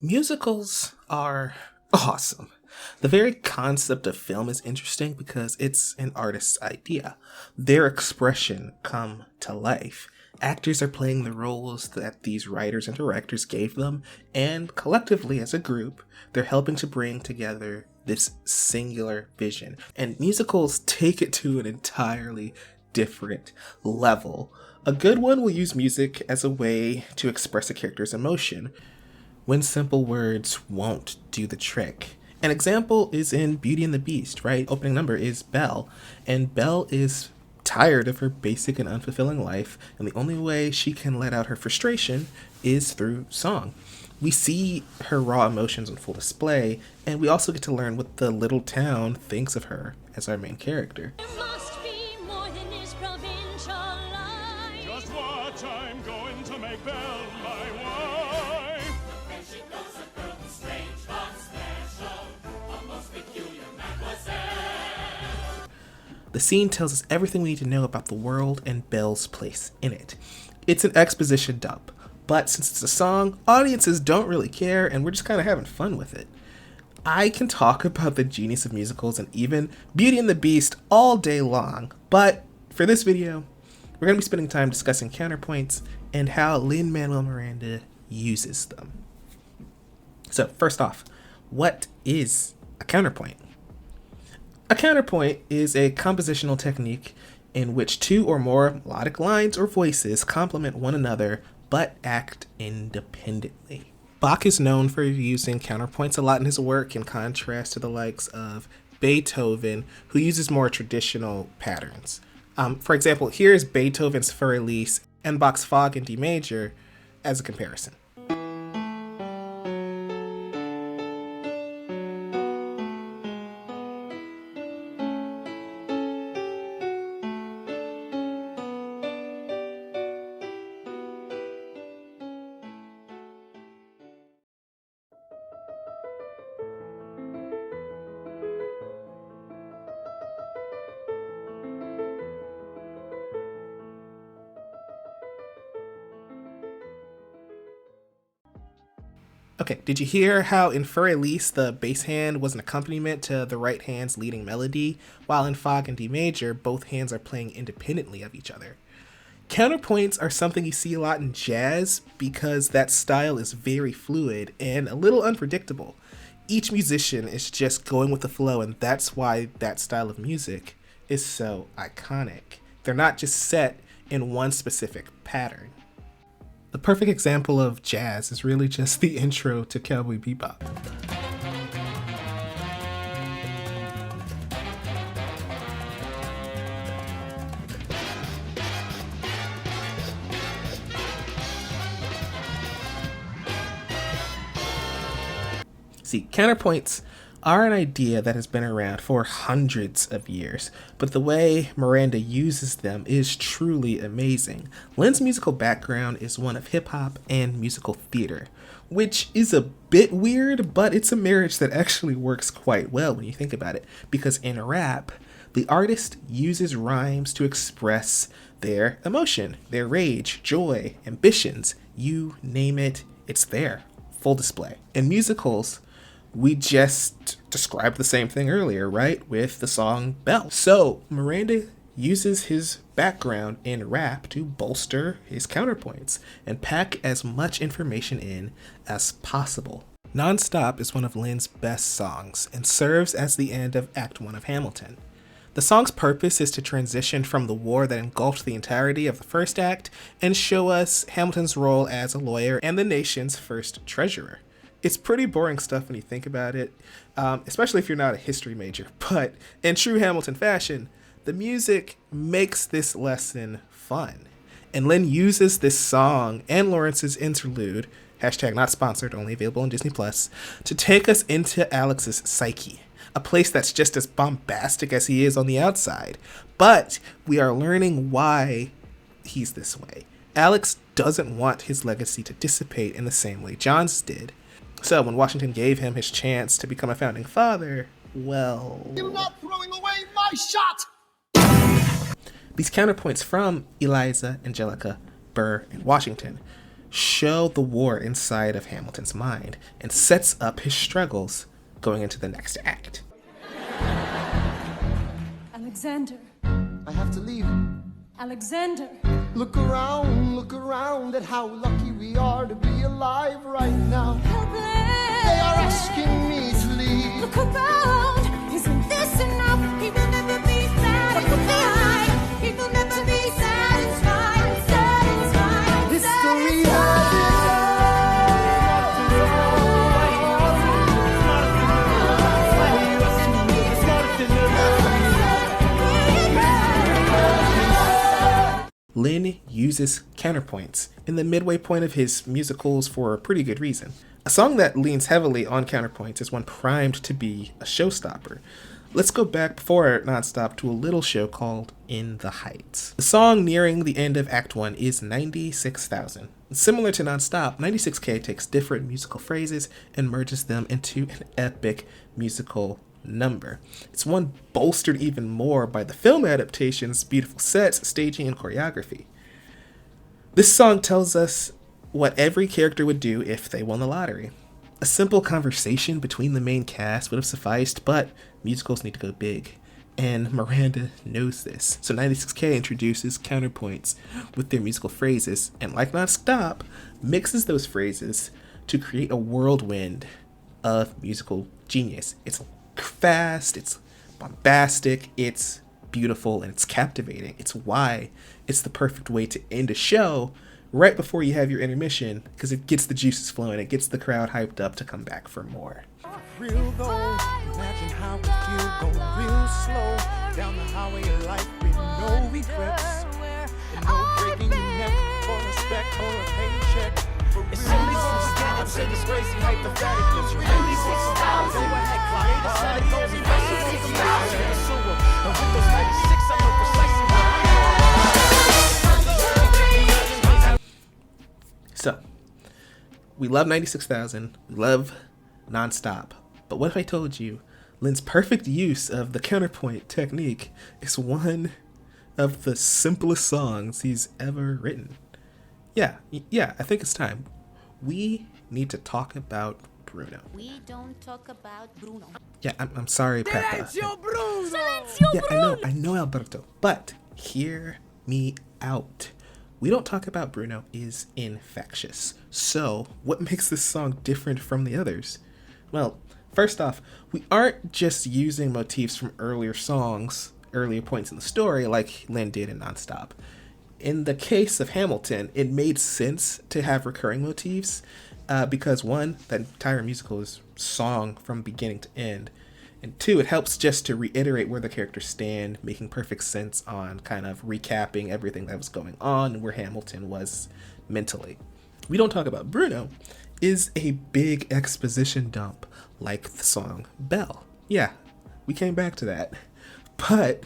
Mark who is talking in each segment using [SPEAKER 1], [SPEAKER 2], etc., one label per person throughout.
[SPEAKER 1] Musicals are awesome. The very concept of film is interesting because it's an artist's idea. Their expression come to life. Actors are playing the roles that these writers and directors gave them, and collectively as a group, they're helping to bring together this singular vision. And musicals take it to an entirely different level. A good one will use music as a way to express a character's emotion when simple words won't do the trick. An example is in Beauty and the Beast, right? Opening number is Belle, and Belle is tired of her basic and unfulfilling life, and the only way she can let out her frustration is through song. We see her raw emotions on full display, and we also get to learn what the little town thinks of her as our main character.
[SPEAKER 2] There must be more than this provincial life.
[SPEAKER 3] Just watch, I'm going to make Belle my wife.
[SPEAKER 4] And she knows a girl who's strange but special, a most peculiar mademoiselle.
[SPEAKER 1] The scene tells us everything we need to know about the world and Belle's place in it. It's an exposition dump, but since it's a song, audiences don't really care and we're just kind of having fun with it. I can talk about the genius of musicals and even Beauty and the Beast all day long, but for this video, we're going to be spending time discussing counterpoints and how Lin-Manuel Miranda uses them. So first off, what is a counterpoint? A counterpoint is a compositional technique in which two or more melodic lines or voices complement one another but act independently. Bach is known for using counterpoints a lot in his work, in contrast to the likes of Beethoven, who uses more traditional patterns. For example, here is Beethoven's Für Elise and Bach's Fog in D major as a comparison. Okay, did you hear how in Für Elise the bass hand was an accompaniment to the right hand's leading melody, while in Fog in D major both hands are playing independently of each other? Counterpoints are something you see a lot in jazz because that style is very fluid and a little unpredictable. Each musician is just going with the flow, and that's why that style of music is so iconic. They're not just set in one specific pattern. The perfect example of jazz is really just the intro to Cowboy Bebop. See, counterpoints are an idea that has been around for hundreds of years, but the way Miranda uses them is truly amazing. Lin's musical background is one of hip-hop and musical theater, which is a bit weird, but it's a marriage that actually works quite well when you think about it, because in rap, the artist uses rhymes to express their emotion, their rage, joy, ambitions, you name it, it's there, full display. In musicals, we just described the same thing earlier, right? With the song Belle. So Miranda uses his background in rap to bolster his counterpoints and pack as much information in as possible. Nonstop is one of Lin's best songs and serves as the end of Act 1 of Hamilton. The song's purpose is to transition from the war that engulfed the entirety of the first act and show us Hamilton's role as a lawyer and the nation's first treasurer. It's pretty boring stuff when you think about it, especially if you're not a history major, but in true Hamilton fashion, the music makes this lesson fun. And Lin uses this song and Lawrence's interlude, hashtag not sponsored, only available on Disney Plus, to take us into Alex's psyche, a place that's just as bombastic as he is on the outside. But we are learning why he's this way. Alex doesn't want his legacy to dissipate in the same way John's did. So when Washington gave him his chance to become a founding father, well...
[SPEAKER 3] You're not throwing away my shot!
[SPEAKER 1] These counterpoints from Eliza, Angelica, Burr, and Washington show the war inside of Hamilton's mind and sets up his struggles going into the next act.
[SPEAKER 2] Alexander,
[SPEAKER 5] I have to leave.
[SPEAKER 2] Alexander,
[SPEAKER 5] Look around at how lucky we are to be alive right now.
[SPEAKER 2] helpless.
[SPEAKER 5] They are asking me to leave.
[SPEAKER 2] Look around, isn't this enough? He will never be satisfied. He will never be satisfied. Satisfied.
[SPEAKER 5] History has
[SPEAKER 1] Lin uses counterpoints in the midway point of his musicals for a pretty good reason. A song that leans heavily on counterpoints is one primed to be a showstopper. Let's go back before Nonstop to a little show called In the Heights. The song nearing the end of Act 1 is 96,000. Similar to Nonstop, 96K takes different musical phrases and merges them into an epic musical number. It's one bolstered even more by the film adaptation's beautiful sets, staging, and choreography. This song tells us what every character would do if they won the lottery. A simple conversation between the main cast would have sufficed, but musicals need to go big, and Miranda knows this. So 96K introduces counterpoints with their musical phrases, and like Nonstop, mixes those phrases to create a whirlwind of musical genius. It's fast, it's bombastic, it's beautiful, and it's captivating. It's why it's the perfect way to end a show right before you have your intermission, because it gets the juices flowing, it gets the crowd hyped up to come back for more.
[SPEAKER 6] Real though, imagine how we feel going real slow down the highway of life with no regrets and no breaking your neck for respect or a paycheck. It's only gonna stand up, say this crazy hypotheticals. You really want some power, go ahead, climb the side, go be racing, take a mouse, you're a sewer. And with those 96, I know precisely where I'm going.
[SPEAKER 1] So, we love 96,000, we love Nonstop, but what if I told you Lin's perfect use of the counterpoint technique is one of the simplest songs he's ever written? Yeah, I think it's time. We need to talk about Bruno.
[SPEAKER 7] We don't talk about Bruno.
[SPEAKER 1] Yeah, I'm sorry, Peppa.
[SPEAKER 2] Silencio,
[SPEAKER 1] Yeah, I know, Alberto, but hear me out. We Don't Talk About Bruno is infectious. So, what makes this song different from the others? Well, first off, we aren't just using motifs from earlier songs, earlier points in the story, like Lin did in Nonstop. In the case of Hamilton, it made sense to have recurring motifs because one, that entire musical is song from beginning to end, and two, it helps just to reiterate where the characters stand, making perfect sense on kind of recapping everything that was going on and where Hamilton was mentally. We Don't Talk About Bruno is a big exposition dump like the song Belle. Yeah, we came back to that. But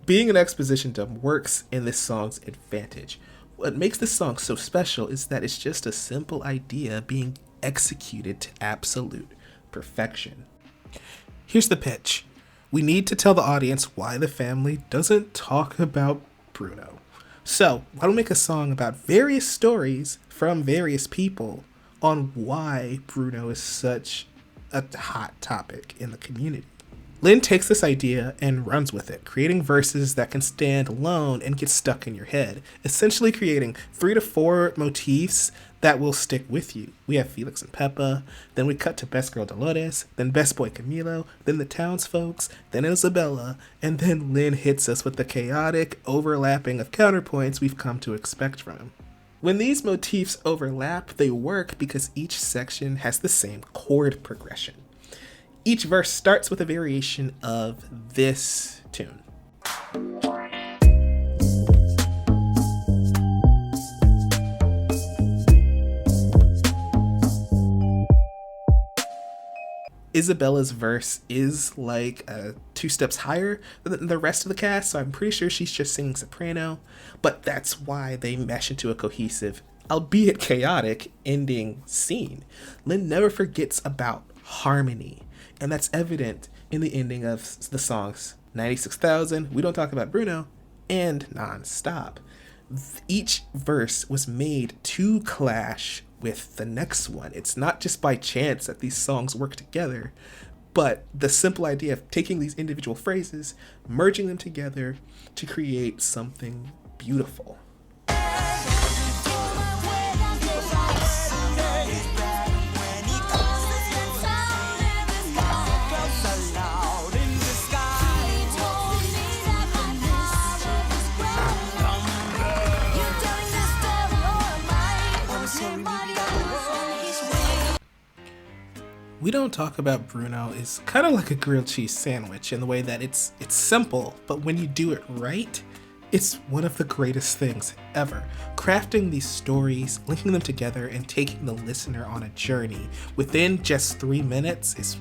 [SPEAKER 1] being an exposition dump works in this song's advantage. What makes this song so special is that it's just a simple idea being executed to absolute perfection. Here's the pitch. We need to tell the audience why the family doesn't talk about Bruno. So, why don't we make a song about various stories from various people on why Bruno is such a hot topic in the community? Lin takes this idea and runs with it, creating verses that can stand alone and get stuck in your head, essentially creating 3 to 4 motifs that will stick with you. We have Felix and Peppa, then we cut to Best Girl Dolores, then Best Boy Camilo, then the townsfolks, then Isabella, and then Lin hits us with the chaotic overlapping of counterpoints we've come to expect from him. When these motifs overlap, they work because each section has the same chord progression. Each verse starts with a variation of this tune. Isabella's verse is like 2 steps higher than the rest of the cast, so I'm pretty sure she's just singing soprano, but that's why they mesh into a cohesive, albeit chaotic, ending scene. Lin never forgets about harmony, and that's evident in the ending of the songs 96,000, We Don't Talk About Bruno, and Nonstop. Each verse was made to clash with the next one. It's not just by chance that these songs work together, but the simple idea of taking these individual phrases, merging them together to create something beautiful. We Don't Talk About Bruno is kind of like a grilled cheese sandwich in the way that it's simple, but when you do it right, it's one of the greatest things ever. Crafting these stories, linking them together, and taking the listener on a journey within just 3 minutes is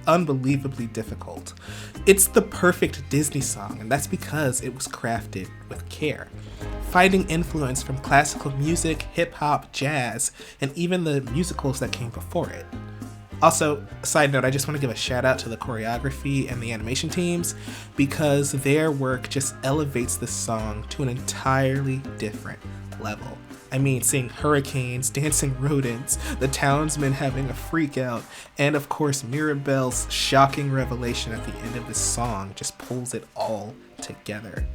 [SPEAKER 1] unbelievably difficult. It's the perfect Disney song, and that's because it was crafted with care. Finding influence from classical music, hip-hop, jazz, and even the musicals that came before it. Also, side note, I just want to give a shout out to the choreography and the animation teams because their work just elevates this song to an entirely different level. I mean, seeing hurricanes, dancing rodents, the townsmen having a freak out, and of course Mirabel's shocking revelation at the end of this song just pulls it all together.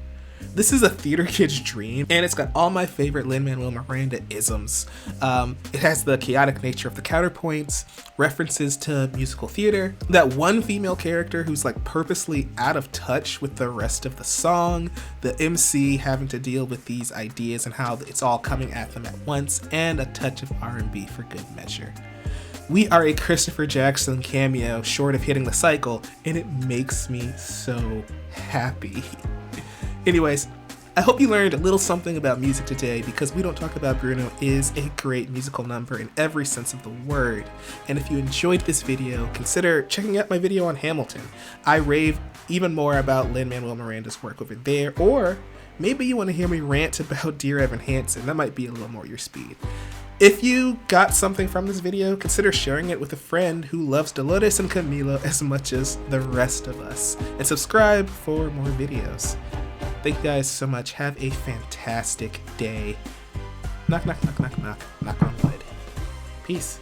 [SPEAKER 1] This is a theater kid's dream, and it's got all my favorite Lin-Manuel Miranda isms. It has the chaotic nature of the counterpoints, references to musical theater, that one female character who's like purposely out of touch with the rest of the song, the MC having to deal with these ideas and how it's all coming at them at once, and a touch of R&B for good measure. We are a Christopher Jackson cameo short of hitting the cycle, and it makes me so happy. Anyways, I hope you learned a little something about music today because We Don't Talk About Bruno is a great musical number in every sense of the word. And if you enjoyed this video, consider checking out my video on Hamilton. I rave even more about Lin-Manuel Miranda's work over there, or maybe you want to hear me rant about Dear Evan Hansen. That might be a little more your speed. If you got something from this video, consider sharing it with a friend who loves Dolores and Camilo as much as the rest of us. And subscribe for more videos. Thank you guys so much. Have a fantastic day. Knock, knock, knock, knock, knock. Knock on wood. Peace.